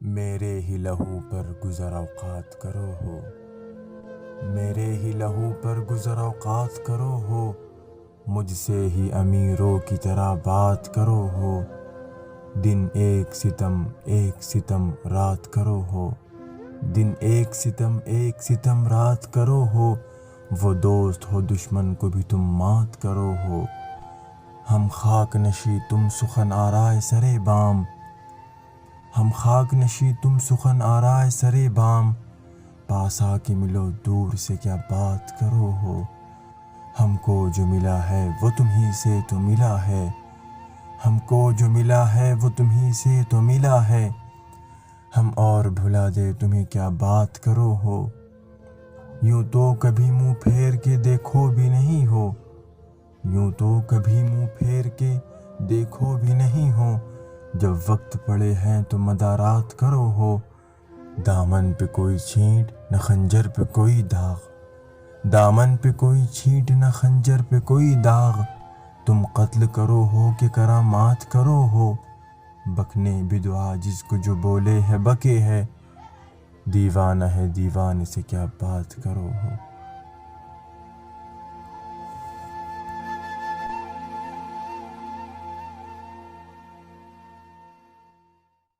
میرے ہی لہو پر گزر اوقات کرو ہو، میرے ہی لہو پر گزر اوقات کرو ہو، مجھ سے ہی امیروں کی طرح بات کرو ہو، دن ایک ستم رات کرو ہو، دن ایک ستم رات کرو ہو، وہ دوست ہو دشمن کو بھی تم مات کرو ہو، ہم خاک نشی تم سخن آرائے سرے بام، ہم خاک نشی تم سخن آرائے سرے بام، پاس آ کے ملو دور سے کیا بات کرو ہو، ہم کو جو ملا ہے وہ تمہیں سے تو ملا ہے، ہم کو جو ملا ہے وہ تمہیں سے تو ملا ہے، ہم اور بھلا دے تمہیں کیا بات کرو ہو، یوں تو کبھی منہ پھیر کے دیکھو بھی نہیں ہو، یوں تو کبھی منہ پھیر کے دیکھو بھی نہیں ہو، جب وقت پڑے ہیں تو مدارات کرو ہو، دامن پہ کوئی چھینٹ نہ خنجر پہ کوئی داغ، دامن پہ کوئی چھینٹ نہ خنجر پہ کوئی داغ، تم قتل کرو ہو کہ کرامات کرو ہو، بکنے بھی دعا جس کو جو بولے ہے بکے ہے، دیوانہ ہے دیوانے سے کیا بات کرو ہو۔